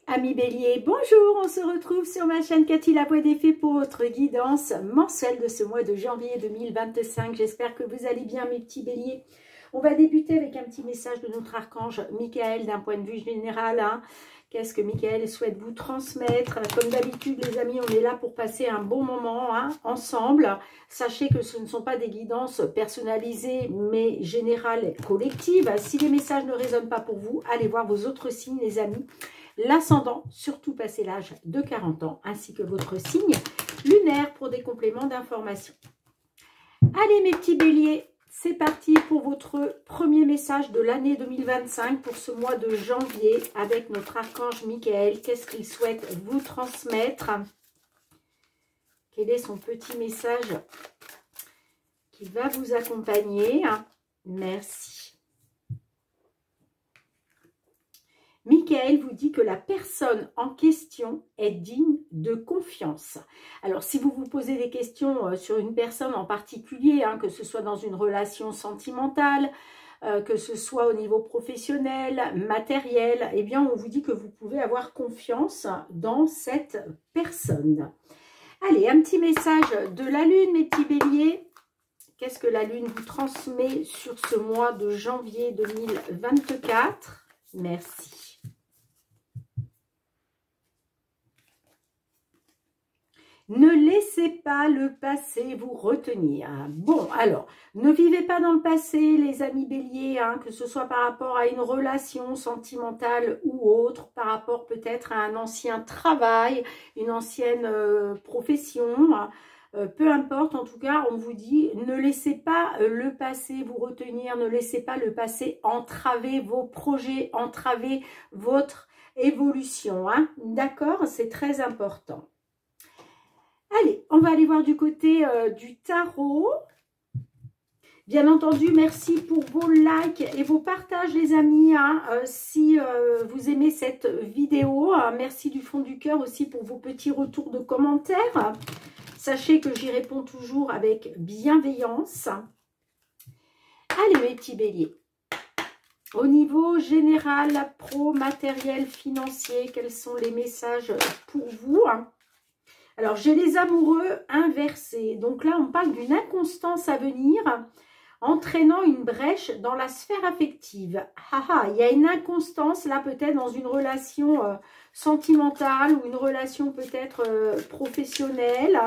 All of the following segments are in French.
Amis Bélier, bonjour, on se retrouve sur ma chaîne Cathy la Voix des Fées pour votre guidance mensuelle de ce mois de janvier 2025. J'espère que vous allez bien mes petits Béliers. On va débuter avec un petit message de notre archange Michael d'un point de vue général. Qu'est-ce que Michael souhaite vous transmettre? Comme d'habitude les amis, on est là pour passer un bon moment ensemble. Sachez que ce ne sont pas des guidances personnalisées mais générales et collectives. Si les messages ne résonnent pas pour vous, allez voir vos autres signes les amis. L'ascendant, surtout passé l'âge de 40 ans, ainsi que votre signe lunaire pour des compléments d'information. Allez mes petits béliers, c'est parti pour votre premier message de l'année 2025 pour ce mois de janvier avec notre archange Michael. Qu'est-ce qu'il souhaite vous transmettre? Quel est son petit message qui va vous accompagner? Merci. Michael vous dit que la personne en question est digne de confiance. Alors, si vous vous posez des questions sur une personne en particulier, que ce soit dans une relation sentimentale, que ce soit au niveau professionnel, matériel, eh bien, on vous dit que vous pouvez avoir confiance dans cette personne. Allez, un petit message de la Lune, mes petits béliers. Qu'est-ce que la Lune vous transmet sur ce mois de janvier 2024? Merci. Ne laissez pas le passé vous retenir. Bon, alors, ne vivez pas dans le passé, les amis béliers, que ce soit par rapport à une relation sentimentale ou autre, par rapport peut-être à un ancien travail, une ancienne profession, peu importe, en tout cas, on vous dit, ne laissez pas le passé vous retenir, ne laissez pas le passé entraver vos projets, entraver votre évolution. D'accord? C'est très important. Allez, on va aller voir du côté du tarot. Bien entendu, merci pour vos likes et vos partages, les amis. Si vous aimez cette vidéo, merci du fond du cœur aussi pour vos petits retours de commentaires. Sachez que j'y réponds toujours avec bienveillance. Allez, mes petits béliers. Au niveau général, pro, matériel, financier, quels sont les messages pour vous? Alors, j'ai les amoureux inversés. Donc là, on parle d'une inconstance à venir entraînant une brèche dans la sphère affective. Il y a une inconstance là peut-être dans une relation sentimentale ou une relation peut-être professionnelle.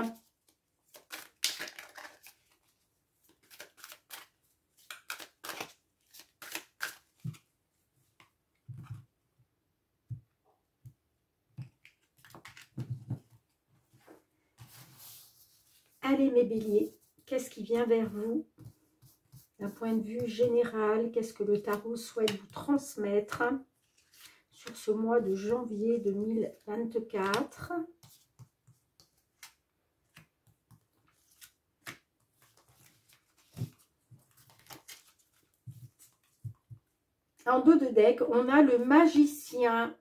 Allez mes béliers, qu'est-ce qui vient vers vous? D'un point de vue général, qu'est-ce que le tarot souhaite vous transmettre sur ce mois de janvier 2024? En dos de deck, on a le magicien.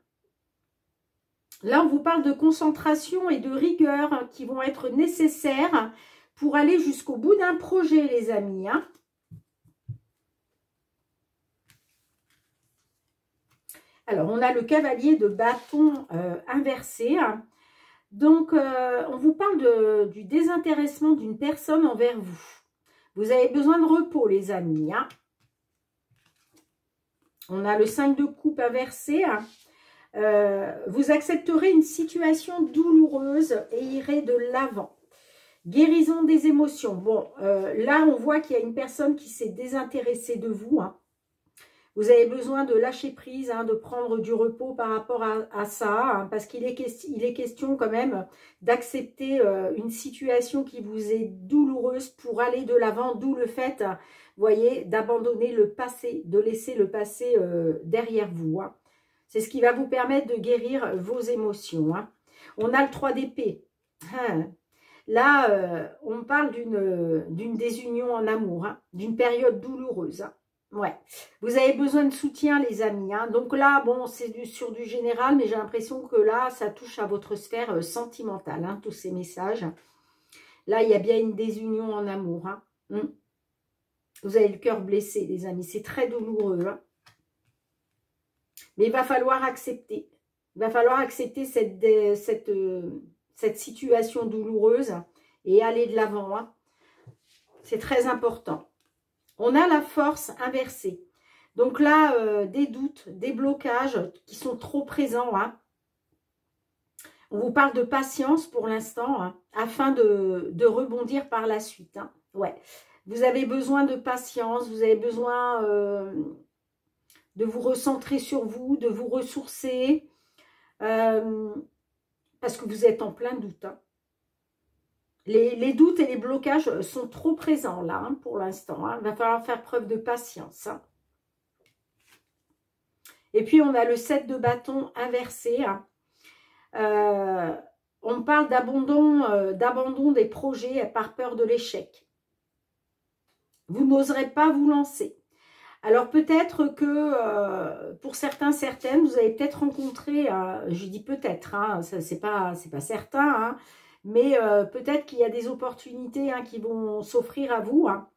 Là, on vous parle de concentration et de rigueur qui vont être nécessaires pour aller jusqu'au bout d'un projet, les amis. Alors, on a le cavalier de bâton inversé. Donc, on vous parle du désintéressement d'une personne envers vous. Vous avez besoin de repos, les amis. On a le 5 de coupe inversé. Vous accepterez une situation douloureuse et irez de l'avant. Guérison des émotions. Bon, là, on voit qu'il y a une personne qui s'est désintéressée de vous. Vous avez besoin de lâcher prise, de prendre du repos par rapport à ça, parce qu'il est question quand même d'accepter une situation qui vous est douloureuse pour aller de l'avant, d'où le fait, vous voyez, d'abandonner le passé, de laisser le passé derrière vous. C'est ce qui va vous permettre de guérir vos émotions. On a le 3 d'épée. Là, on parle d'une désunion en amour, d'une période douloureuse. Ouais, vous avez besoin de soutien, les amis. Donc là, bon, c'est sur du général, mais j'ai l'impression que là, ça touche à votre sphère sentimentale, tous ces messages. Là, il y a bien une désunion en amour. Vous avez le cœur blessé, les amis. C'est très douloureux. Mais il va falloir accepter. Il va falloir accepter cette situation douloureuse et aller de l'avant. Hein. C'est très important. On a la force inversée. Donc là, des doutes, des blocages qui sont trop présents. Hein. On vous parle de patience pour l'instant, hein, afin de rebondir par la suite. Hein. Ouais. Vous avez besoin de patience, vous avez besoin de vous recentrer sur vous, de vous ressourcer, parce que vous êtes en plein doute. Hein. Les doutes et les blocages sont trop présents là, hein, pour l'instant. Hein. Il va falloir faire preuve de patience. Hein. Et puis, on a le 7 de bâton inversé. Hein. On parle d'abandon des projets par peur de l'échec. Vous n'oserez pas vous lancer. Alors peut-être que pour certaines, vous avez peut-être rencontré, je dis peut-être, hein, c'est pas certain, hein, mais peut-être qu'il y a des opportunités, hein, qui vont s'offrir à vous. Hein,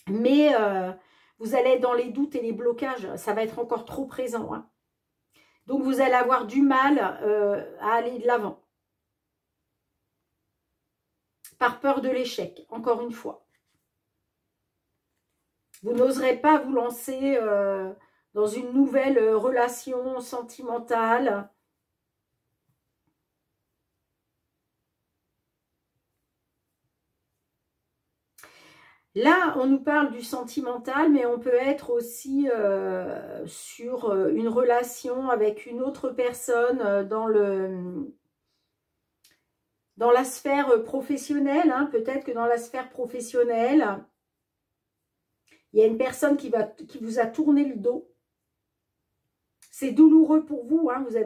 mais vous allez être dans les doutes et les blocages, ça va être encore trop présent. Hein. Donc, vous allez avoir du mal à aller de l'avant. Par peur de l'échec, encore une fois. Vous n'oserez pas vous lancer dans une nouvelle relation sentimentale. Là, on nous parle du sentimental, mais on peut être aussi sur une relation avec une autre personne dans la sphère professionnelle. Hein. Peut-être que dans la sphère professionnelle, il y a une personne qui vous a tourné le dos. C'est douloureux pour vous. Hein. Vous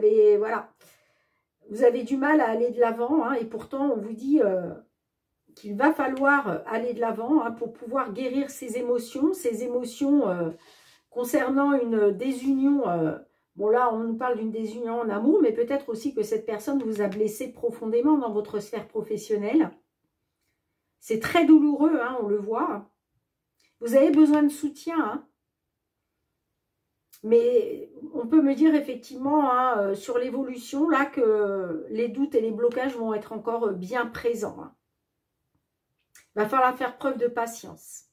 avez du mal à aller de l'avant. Hein, et pourtant, on vous dit qu'il va falloir aller de l'avant, hein, pour pouvoir guérir ces émotions concernant une désunion. Bon là, on nous parle d'une désunion en amour, mais peut-être aussi que cette personne vous a blessé profondément dans votre sphère professionnelle. C'est très douloureux, hein, on le voit. Vous avez besoin de soutien, hein. Mais on peut me dire effectivement, hein, sur l'évolution, là, que les doutes et les blocages vont être encore bien présents. Hein. Il va falloir faire preuve de patience.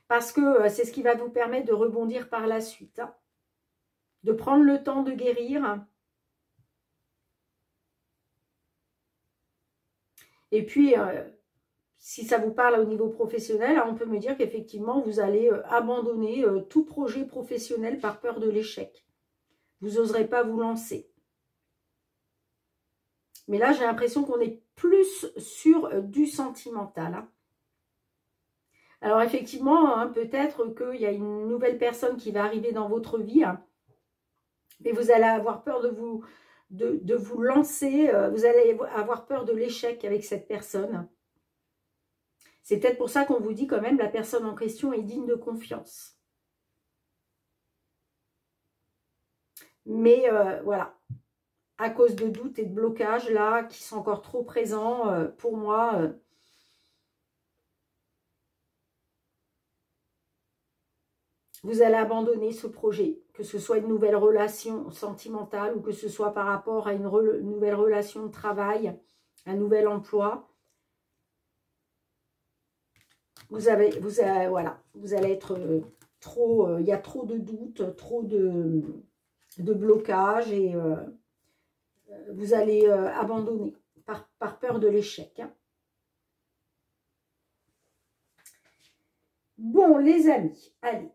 Parce que c'est ce qui va vous permettre de rebondir par la suite. Hein. De prendre le temps de guérir. Et puis, si ça vous parle au niveau professionnel, on peut me dire qu'effectivement, vous allez abandonner tout projet professionnel par peur de l'échec. Vous n'oserez pas vous lancer. Mais là, j'ai l'impression qu'on est plus sur du sentimental. Hein. Alors, effectivement, hein, peut-être qu'il y a une nouvelle personne qui va arriver dans votre vie. Hein, mais vous allez avoir peur de vous lancer. Vous allez avoir peur de l'échec avec cette personne. C'est peut-être pour ça qu'on vous dit quand même la personne en question est digne de confiance. Mais voilà. À cause de doutes et de blocages, là, qui sont encore trop présents, pour moi, vous allez abandonner ce projet, que ce soit une nouvelle relation sentimentale ou que ce soit par rapport à une nouvelle relation de travail, un nouvel emploi. Voilà, vous allez être trop, il y a trop de doutes, trop de blocages et vous allez abandonner par peur de l'échec. Hein. Bon, les amis, allez,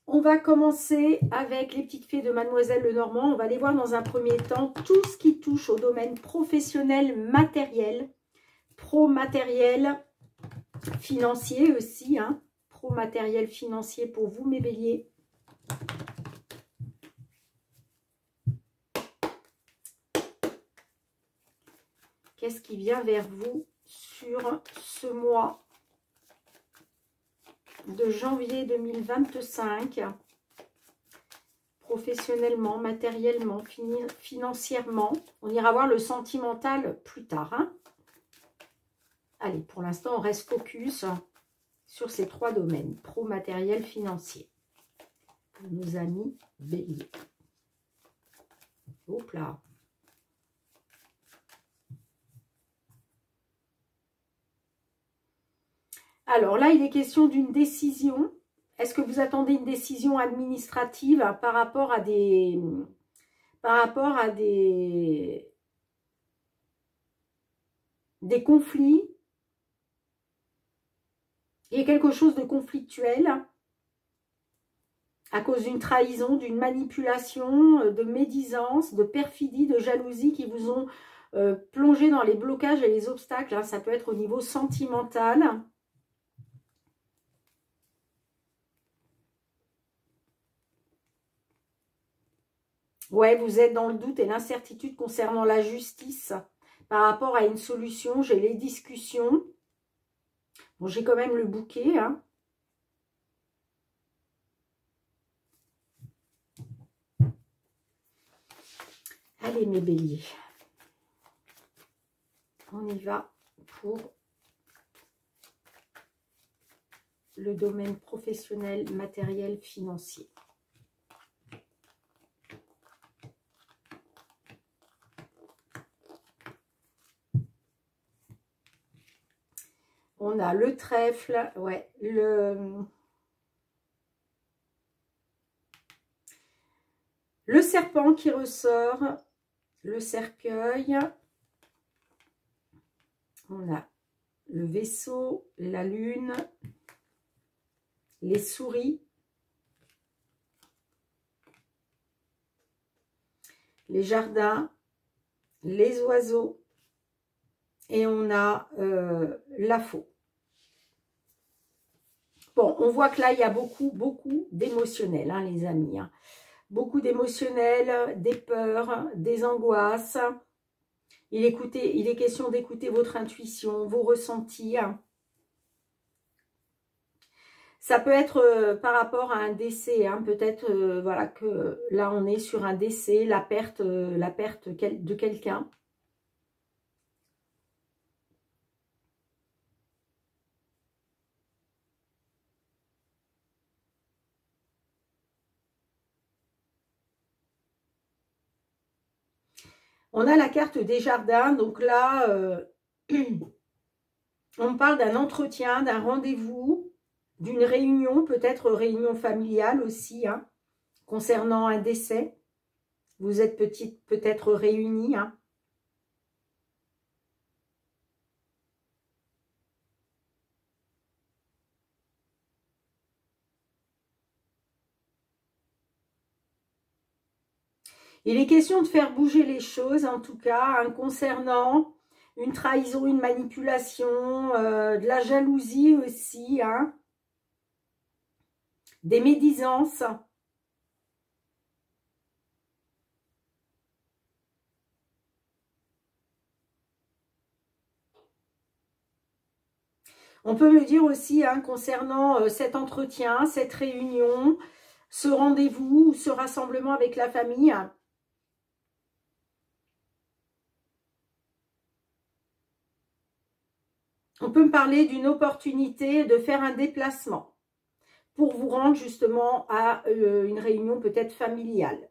on va commencer avec les petites fées de Mademoiselle Lenormand. On va aller voir dans un premier temps tout ce qui touche au domaine professionnel, matériel, pro-matériel, financier aussi. Hein, pro-matériel financier pour vous, mes béliers. Qu'est-ce qui vient vers vous sur ce mois de janvier 2025, professionnellement, matériellement, financièrement. On ira voir le sentimental plus tard. Hein. Allez, pour l'instant, on reste focus sur ces trois domaines, pro, matériel, financier. Pour nos amis béliers. là. Alors là, il est question d'une décision. Est-ce que vous attendez une décision administrative par rapport à des conflits? Il y a quelque chose de conflictuel à cause d'une trahison, d'une manipulation, de médisance, de perfidie, de jalousie qui vous ont plongé dans les blocages et les obstacles. Hein. Ça peut être au niveau sentimental. Ouais, vous êtes dans le doute et l'incertitude concernant la justice par rapport à une solution. J'ai les discussions. Bon, j'ai quand même le bouquet. Hein. Allez, mes béliers. On y va pour le domaine professionnel, matériel, financier. On a le trèfle, ouais, le serpent qui ressort, le cercueil, on a le vaisseau, la lune, les souris, les jardins, les oiseaux, et on a la faux. Bon, on voit que là, il y a beaucoup d'émotionnel, hein, les amis. Hein. Beaucoup d'émotionnel, des peurs, des angoisses. Il est question d'écouter votre intuition, vos ressentis. Hein. Ça peut être par rapport à un décès. Hein. Peut-être voilà, que là, on est sur un décès, la perte de quelqu'un. On a la carte des jardins, donc là, on parle d'un entretien, d'un rendez-vous, d'une réunion, peut-être réunion familiale aussi, hein, concernant un décès. Vous êtes peut-être réunis. Hein. Il est question de faire bouger les choses, en tout cas, hein, concernant une trahison, une manipulation, de la jalousie aussi, hein, des médisances. On peut me dire aussi, hein, concernant cet entretien, cette réunion, ce rendez-vous, ce rassemblement avec la famille, on peut me parler d'une opportunité de faire un déplacement pour vous rendre justement à une réunion peut-être familiale.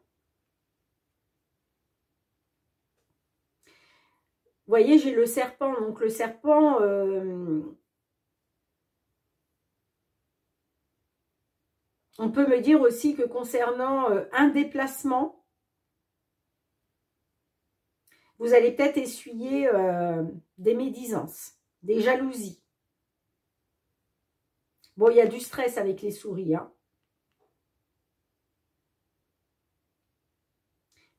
Vous voyez, j'ai le serpent. Donc le serpent, on peut me dire aussi que concernant un déplacement, vous allez peut-être essuyer des médisances, des jalousies. Bon, il y a du stress avec les souris. Hein.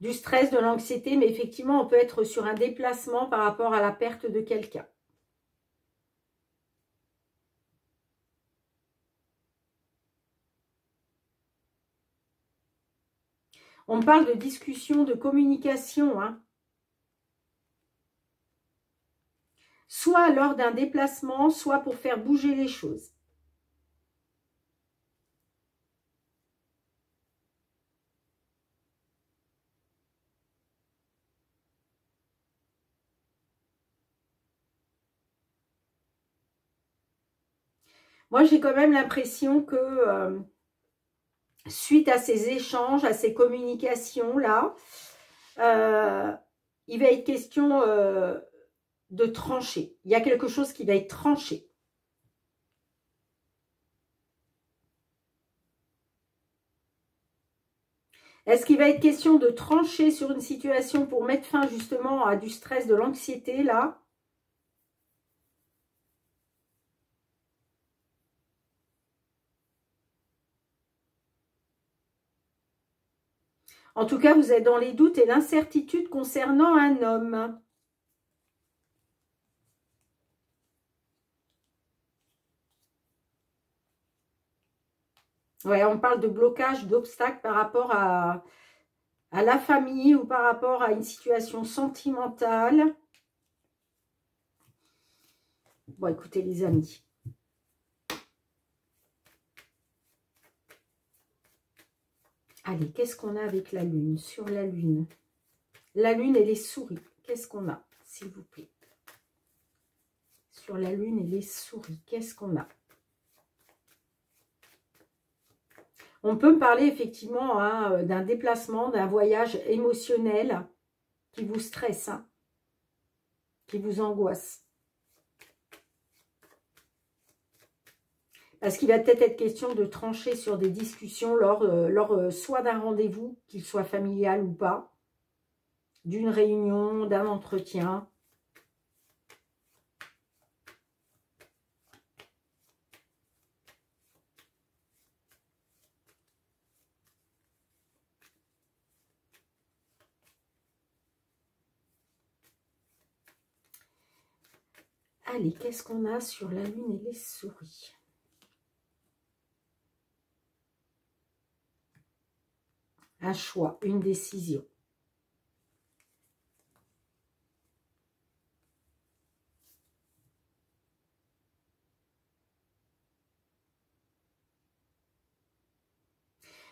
Du stress, de l'anxiété, mais effectivement, on peut être sur un déplacement par rapport à la perte de quelqu'un. On parle de discussion, de communication. Hein. Soit lors d'un déplacement, soit pour faire bouger les choses. Moi, j'ai quand même l'impression que suite à ces échanges, à ces communications-là, il va être question de trancher. Il y a quelque chose qui va être tranché. Est-ce qu'il va être question de trancher sur une situation pour mettre fin justement à du stress, de l'anxiété là? En tout cas, vous êtes dans les doutes et l'incertitude concernant un homme. Ouais, on parle de blocage, d'obstacle par rapport à la famille ou par rapport à une situation sentimentale. Bon, écoutez les amis. Allez, qu'est-ce qu'on a avec la lune? Sur la lune. La lune et les souris. Qu'est-ce qu'on a, s'il vous plaît? Sur la lune et les souris. Qu'est-ce qu'on a? On peut me parler effectivement hein, d'un déplacement, d'un voyage émotionnel qui vous stresse, hein, qui vous angoisse. Parce qu'il va peut-être être question de trancher sur des discussions lors soit d'un rendez-vous, qu'il soit familial ou pas, d'une réunion, d'un entretien. Allez, qu'est-ce qu'on a sur la lune et les souris? Un choix, une décision.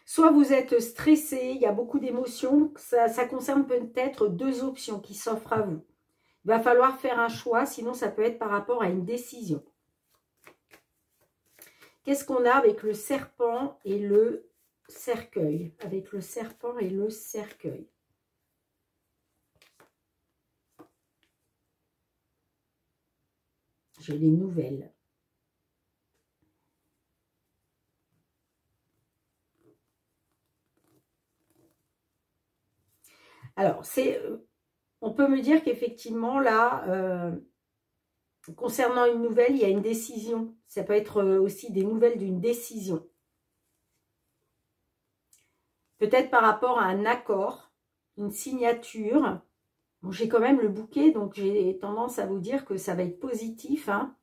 Soit vous êtes stressé, il y a beaucoup d'émotions, ça concerne peut-être deux options qui s'offrent à vous. Il va falloir faire un choix, sinon ça peut être par rapport à une décision. Qu'est-ce qu'on a avec le serpent et le cercueil? Avec le serpent et le cercueil. J'ai les nouvelles. Alors, on peut me dire qu'effectivement, là, concernant une nouvelle, il y a une décision. Ça peut être aussi des nouvelles d'une décision. Peut-être par rapport à un accord, une signature. Bon, j'ai quand même le bouquet, donc j'ai tendance à vous dire que ça va être positif. Hein.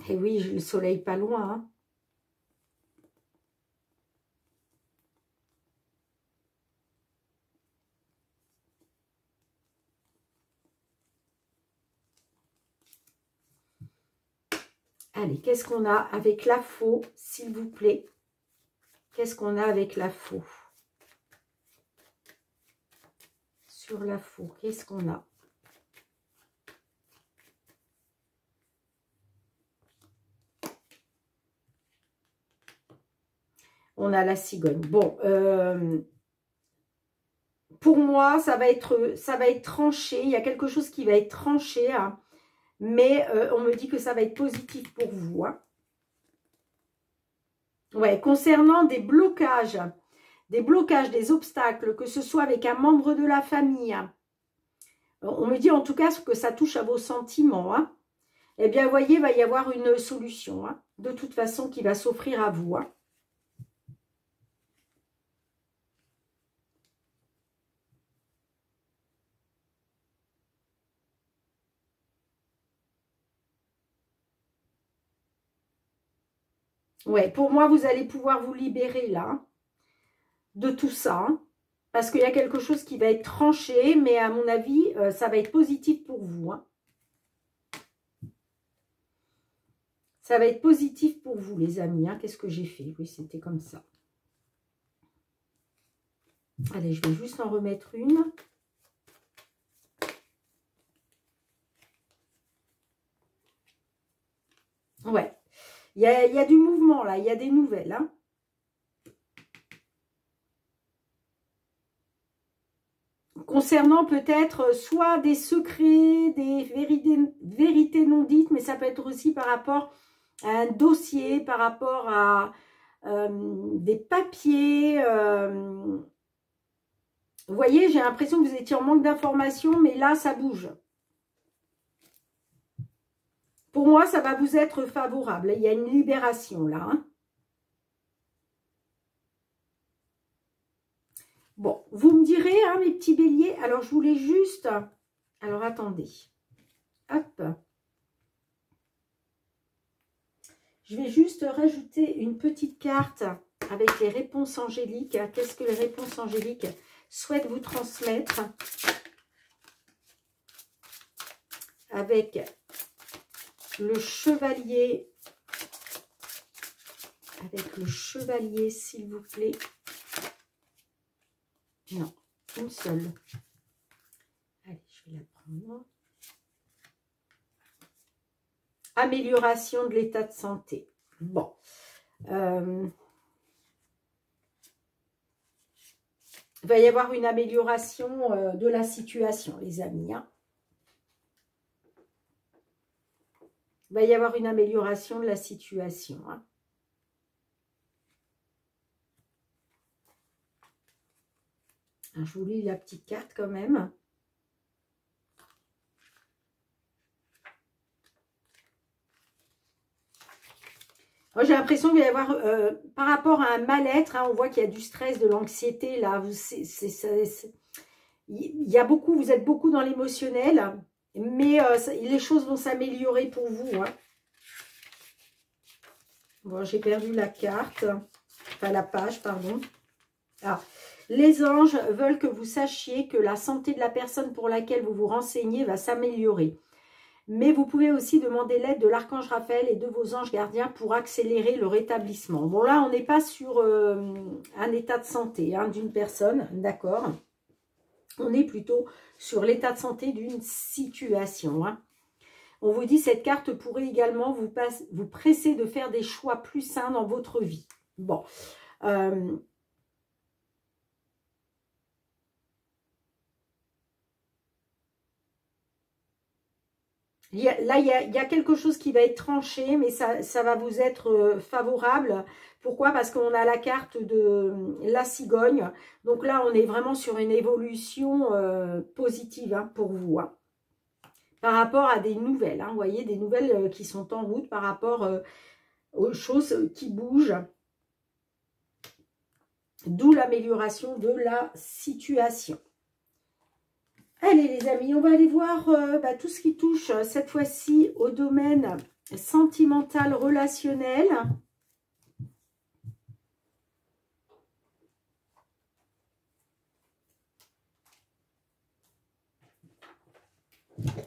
Et oui, j'ai le soleil pas loin. Hein. Allez, qu'est-ce qu'on a avec la faux, s'il vous plaît? Qu'est-ce qu'on a avec la faux? Sur la faux, qu'est-ce qu'on a? On a la cigogne. Bon, pour moi, ça va être tranché. Il y a quelque chose qui va être tranché, hein, mais on me dit que ça va être positif pour vous. Hein. Ouais, concernant des blocages, des obstacles, que ce soit avec un membre de la famille. Hein. On me dit en tout cas que ça touche à vos sentiments. Hein. Eh bien, vous voyez, il va y avoir une solution, hein, de toute façon, qui va s'offrir à vous. Hein. Ouais, pour moi, vous allez pouvoir vous libérer là, hein, de tout ça. Hein, parce qu'il y a quelque chose qui va être tranché, mais à mon avis, ça va être positif pour vous. Hein. Ça va être positif pour vous, les amis. Hein. Qu'est-ce que j'ai fait? Oui, c'était comme ça. Allez, je vais juste en remettre une. Ouais. Il y a du mouvement, là. Il y a des nouvelles. Hein. concernant peut-être soit des secrets, des vérités non dites, mais ça peut être aussi par rapport à un dossier, par rapport à des papiers. Vous voyez, j'ai l'impression que vous étiez en manque d'informations, mais là, ça bouge. Pour moi, ça va vous être favorable. Il y a une libération là. Hein. Bon, vous me direz, hein, mes petits béliers. Alors, je voulais juste... Alors, attendez. Hop. Je vais juste rajouter une petite carte avec les réponses angéliques. Qu'est-ce que les réponses angéliques souhaitent vous transmettre? Avec le chevalier. Avec le chevalier, s'il vous plaît. Non, une seule. Allez, je vais la prendre. Amélioration de l'état de santé. Bon. Il va y avoir une amélioration de la situation, les amis. Hein. Il va y avoir une amélioration de la situation. Hein. Je vous lis la petite carte quand même. J'ai l'impression qu'il va y avoir, par rapport à un mal-être, hein, on voit qu'il y a du stress, de l'anxiété, là. Il y a beaucoup, vous êtes beaucoup dans l'émotionnel, mais les choses vont s'améliorer pour vous. Hein. Bon, j'ai perdu la carte, enfin la page, pardon. Ah. Les anges veulent que vous sachiez que la santé de la personne pour laquelle vous vous renseignez va s'améliorer. Mais vous pouvez aussi demander l'aide de l'archange Raphaël et de vos anges gardiens pour accélérer le rétablissement. Bon, là, on n'est pas sur un état de santé hein, d'une personne, d'accord? On est plutôt sur l'état de santé d'une situation. Hein. On vous dit, cette carte pourrait également vous presser de faire des choix plus sains dans votre vie. Bon, là, il y a quelque chose qui va être tranché, mais ça va vous être favorable. Pourquoi? Parce qu'on a la carte de la cigogne. Donc là, on est vraiment sur une évolution positive hein, pour vous. Hein. Par rapport à des nouvelles. Hein, vous voyez, des nouvelles qui sont en route par rapport aux choses qui bougent. D'où l'amélioration de la situation. Allez les amis, on va aller voir tout ce qui touche cette fois-ci au domaine sentimental, relationnel.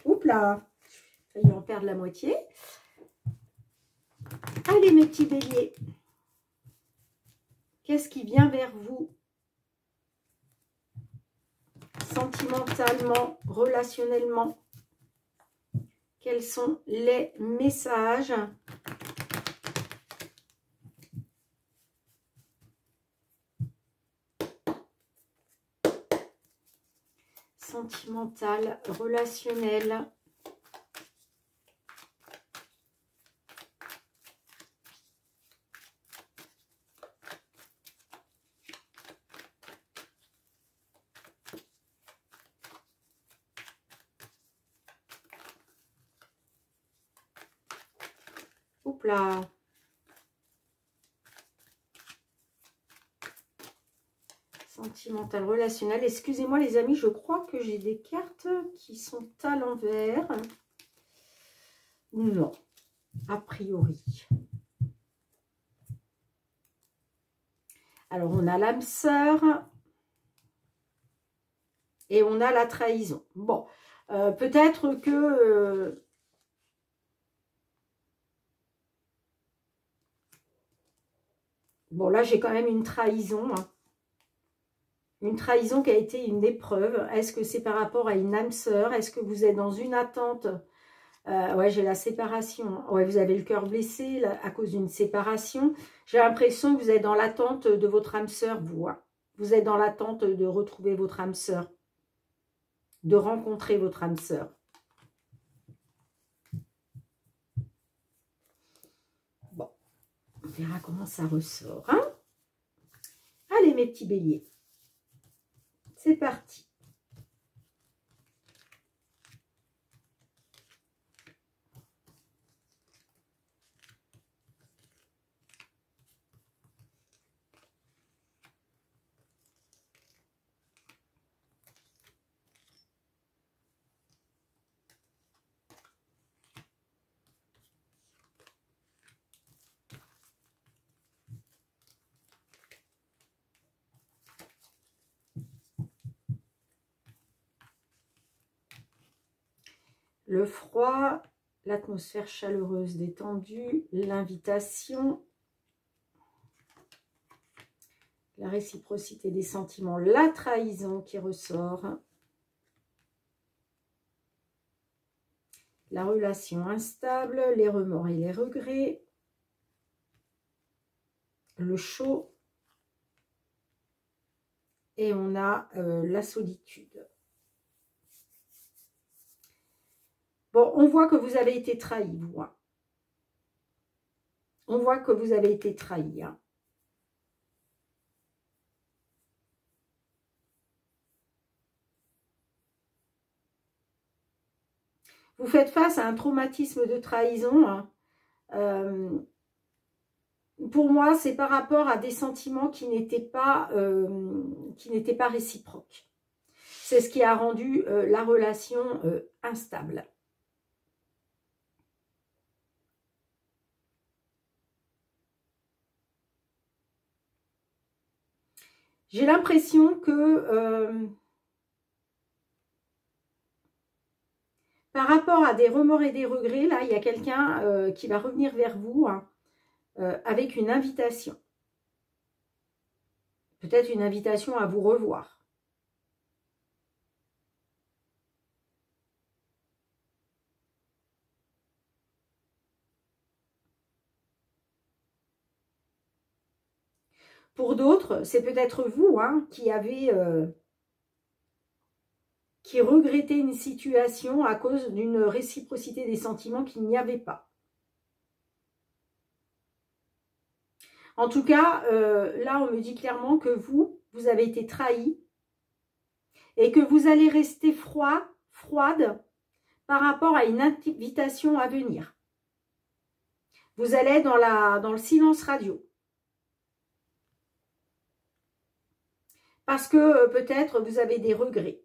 Oups là, j'ai failli en perdre la moitié. Allez mes petits béliers, qu'est-ce qui vient vers vous? Sentimentalement, relationnellement, quels sont les messages? Sentimental, relationnel. Oups là. Sentimental, relationnel. Excusez-moi les amis, je crois que j'ai des cartes qui sont à l'envers. Non, a priori. Alors, on a l'âme sœur et on a la trahison. Bon, peut-être que... bon, là, j'ai quand même une trahison. Hein. Une trahison qui a été une épreuve. Est-ce que c'est par rapport à une âme sœur? Est-ce que vous êtes dans une attente? Ouais, j'ai la séparation. Ouais, vous avez le cœur blessé là, à cause d'une séparation. J'ai l'impression que vous êtes dans l'attente de votre âme sœur, vous. Hein. Vous êtes dans l'attente de retrouver votre âme sœur. de rencontrer votre âme sœur. Bon, on verra comment ça ressort. Hein? Allez, mes petits béliers. C'est parti. Le froid, l'atmosphère chaleureuse détendue, l'invitation, la réciprocité des sentiments, la trahison qui ressort, la relation instable, les remords et les regrets, le chaud, et on a la solitude. Bon, on voit que vous avez été trahi, vous. Hein. On voit que vous avez été trahi. Hein. Vous faites face à un traumatisme de trahison. Hein. Pour moi, c'est par rapport à des sentiments qui n'étaient pas réciproques. C'est ce qui a rendu la relation instable. J'ai l'impression que par rapport à des remords et des regrets, là, il y a quelqu'un qui va revenir vers vous hein, avec une invitation. Peut-être une invitation à vous revoir. Pour d'autres, c'est peut-être vous hein, qui avez... qui regrettait une situation à cause d'une réciprocité des sentiments qu'il n'y avait pas. En tout cas, là, on me dit clairement que vous avez été trahi et que vous allez rester froide par rapport à une invitation à venir. Vous allez être dans le silence radio. Parce que peut-être vous avez des regrets.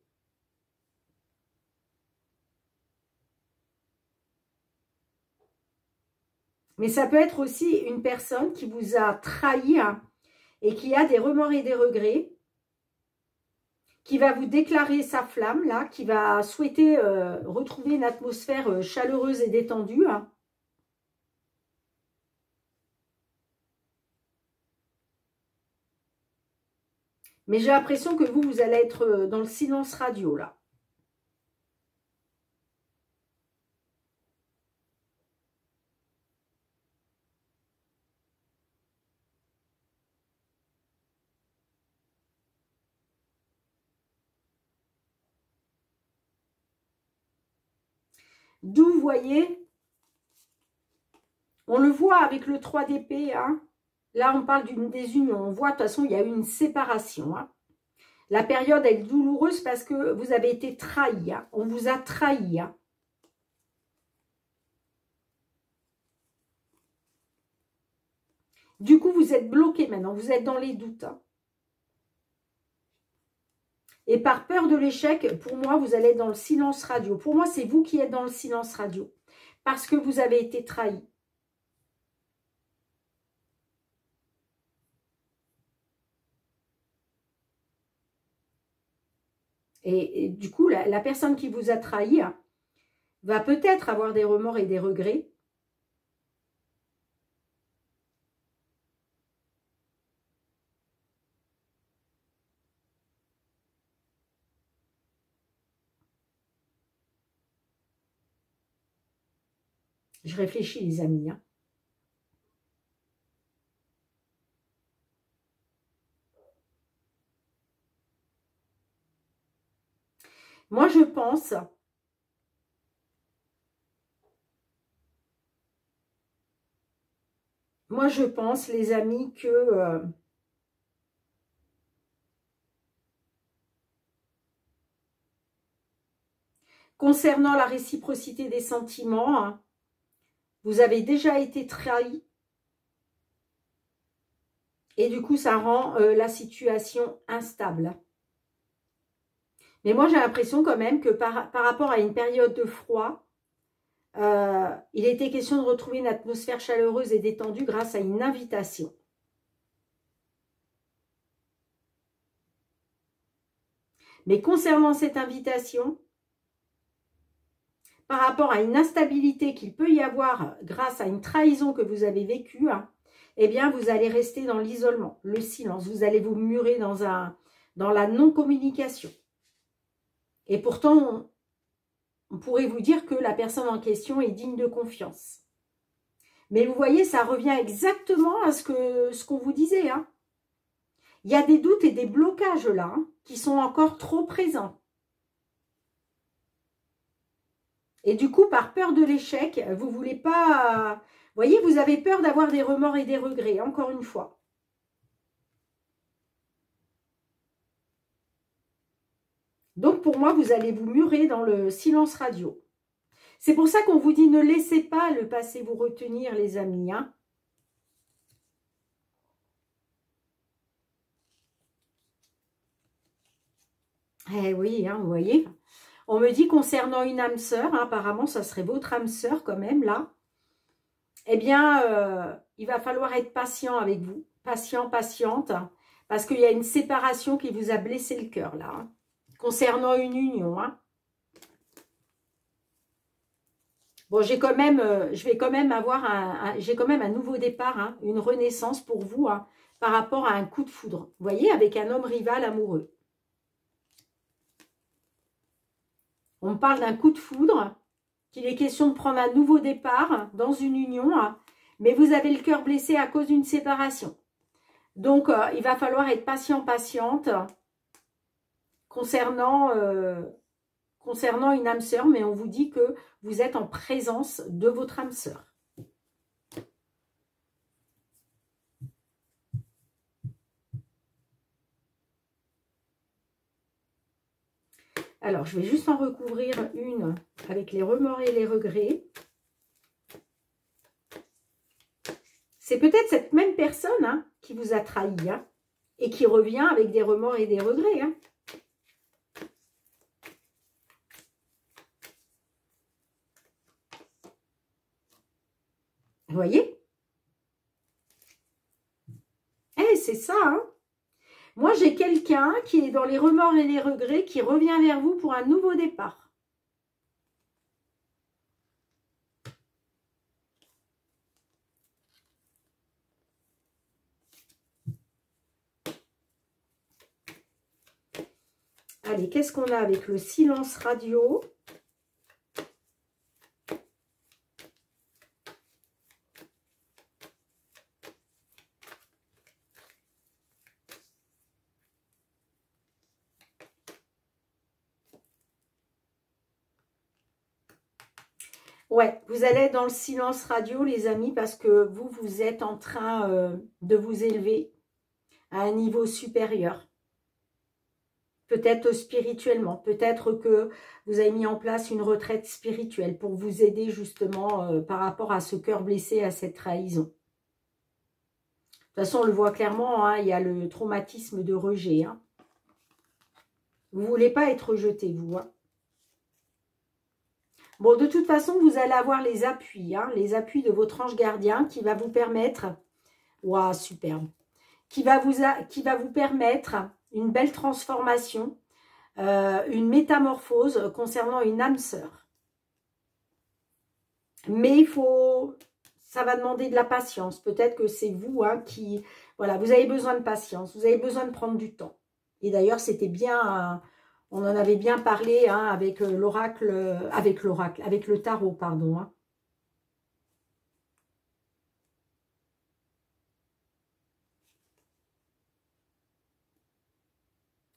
Mais ça peut être aussi une personne qui vous a trahi hein, et qui a des remords et des regrets, qui va vous déclarer sa flamme, là, qui va souhaiter retrouver une atmosphère chaleureuse et détendue. Hein. Mais j'ai l'impression que vous allez être dans le silence radio, là. D'où, vous voyez, on le voit avec le 3 d'épée, hein. Là, on parle d'une désunion. On voit, de toute façon, il y a eu une séparation. Hein. La période est douloureuse parce que vous avez été trahi. Hein. On vous a trahi. Hein. Du coup, vous êtes bloqué maintenant. Vous êtes dans les doutes. Hein. Et par peur de l'échec, pour moi, vous allez être dans le silence radio. Pour moi, c'est vous qui êtes dans le silence radio. Parce que vous avez été trahi. Et du coup, la personne qui vous a trahi hein, va peut-être avoir des remords et des regrets. Je réfléchis, les amis. Hein. Moi, je pense... les amis, que... concernant la réciprocité des sentiments, hein, vous avez déjà été trahi. Et du coup, ça rend la situation instable. Mais moi, j'ai l'impression quand même que par rapport à une période de froid, il était question de retrouver une atmosphère chaleureuse et détendue grâce à une invitation. Mais concernant cette invitation, par rapport à une instabilité qu'il peut y avoir grâce à une trahison que vous avez vécue, hein, eh bien, vous allez rester dans l'isolement, le silence. Vous allez vous murer dans la non-communication. Et pourtant, on pourrait vous dire que la personne en question est digne de confiance. Mais vous voyez, ça revient exactement à ce qu'on vous disait. Hein. Il y a des doutes et des blocages là, hein, qui sont encore trop présents. Et du coup, par peur de l'échec, vous ne voulez pas... Vous voyez, vous avez peur d'avoir des remords et des regrets, encore une fois. Donc, pour moi, vous allez vous murer dans le silence radio. C'est pour ça qu'on vous dit, ne laissez pas le passé vous retenir, les amis. Hein. Eh oui, hein, vous voyez. On me dit concernant une âme sœur, hein, apparemment, ça serait votre âme sœur quand même, là. Eh bien, il va falloir être patient avec vous. Patient, patiente. Parce qu'il y a une séparation qui vous a blessé le cœur, là. Hein, concernant une union. Hein. Bon, je vais quand même avoir j'ai quand même un nouveau départ, hein, une renaissance pour vous, hein, par rapport à un coup de foudre. Vous voyez, avec un homme rival amoureux. On me parle d'un coup de foudre, qu'il est question de prendre un nouveau départ dans une union, hein, mais vous avez le cœur blessé à cause d'une séparation. Donc, il va falloir être patient, patiente concernant une âme sœur, mais on vous dit que vous êtes en présence de votre âme sœur. Alors, je vais juste en recouvrir une avec les remords et les regrets. C'est peut-être cette même personne, hein, qui vous a trahi, hein, et qui revient avec des remords et des regrets. Hein. Vous voyez? Eh, c'est ça, hein. Moi, j'ai quelqu'un qui est dans les remords et les regrets, qui revient vers vous pour un nouveau départ. Allez, qu'est-ce qu'on a avec le silence radio ? Ouais, vous allez être dans le silence radio, les amis, parce que vous êtes en train de vous élever à un niveau supérieur. Peut-être spirituellement, peut-être que vous avez mis en place une retraite spirituelle pour vous aider justement par rapport à ce cœur blessé, à cette trahison. De toute façon, on le voit clairement, hein, il y a le traumatisme de rejet. Hein. Vous ne voulez pas être rejeté, vous. Hein. Bon, de toute façon, vous allez avoir les appuis, hein, les appuis de votre ange gardien qui va vous permettre, waouh, superbe, qui va vous permettre une belle transformation, une métamorphose concernant une âme sœur. Mais ça va demander de la patience. Peut-être que c'est vous, hein, qui, voilà, vous avez besoin de patience, vous avez besoin de prendre du temps. Et d'ailleurs, c'était bien, on en avait bien parlé, hein, avec l'oracle, avec le tarot, pardon. Hein.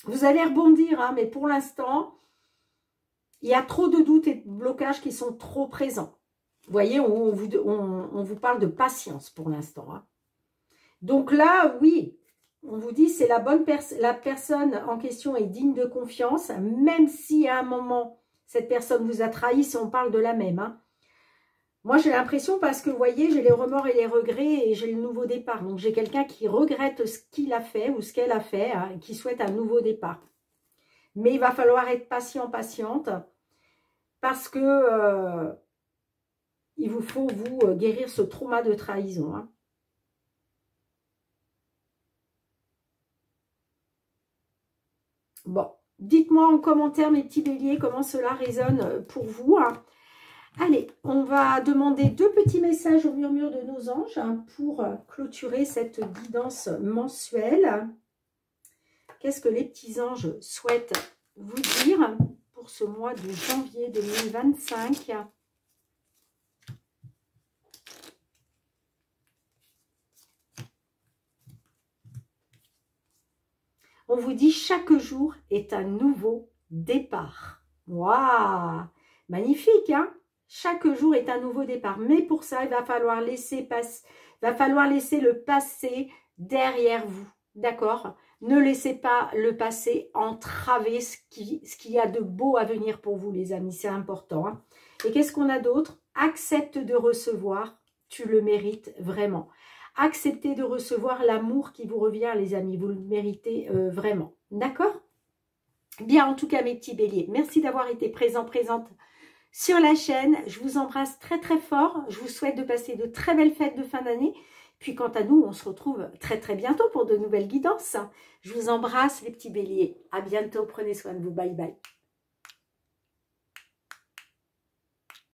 Vous allez rebondir, hein, mais pour l'instant, Il y a trop de doutes et de blocages qui sont trop présents. Vous voyez, on vous parle de patience pour l'instant. Hein. Donc là, oui, on vous dit c'est la bonne personne. La personne en question est digne de confiance, même si à un moment, cette personne vous a trahi, si on parle de la même. Hein. Moi, j'ai l'impression parce que, vous voyez, j'ai les remords et les regrets et j'ai le nouveau départ. Donc, j'ai quelqu'un qui regrette ce qu'il a fait ou ce qu'elle a fait, hein, et qui souhaite un nouveau départ. Mais il va falloir être patient, patiente, parce que il vous faut, vous, guérir ce trauma de trahison. Hein. Bon, dites-moi en commentaire, mes petits béliers, comment cela résonne pour vous. Hein. Allez, on va demander 2 petits messages au murmure de nos anges hein, pour clôturer cette guidance mensuelle. Qu'est-ce que les petits anges souhaitent vous dire pour ce mois de janvier 2025 ? On vous dit chaque jour est un nouveau départ. Waouh! Magnifique, hein? Chaque jour est un nouveau départ. Mais pour ça, il va falloir laisser le passé derrière vous. D'accord? Ne laissez pas le passé entraver ce qu'il y a de beau à venir pour vous, les amis. C'est important. Hein? Et qu'est-ce qu'on a d'autre? Accepte de recevoir. Tu le mérites vraiment. Acceptez de recevoir l'amour qui vous revient, les amis. Vous le méritez vraiment. D'accord? Bien, en tout cas, mes petits béliers, merci d'avoir été présente sur la chaîne. Je vous embrasse très, très fort. Je vous souhaite de passer de très belles fêtes de fin d'année. Puis, quant à nous, on se retrouve très, très bientôt pour de nouvelles guidances. Je vous embrasse, les petits béliers. À bientôt. Prenez soin de vous. Bye, bye.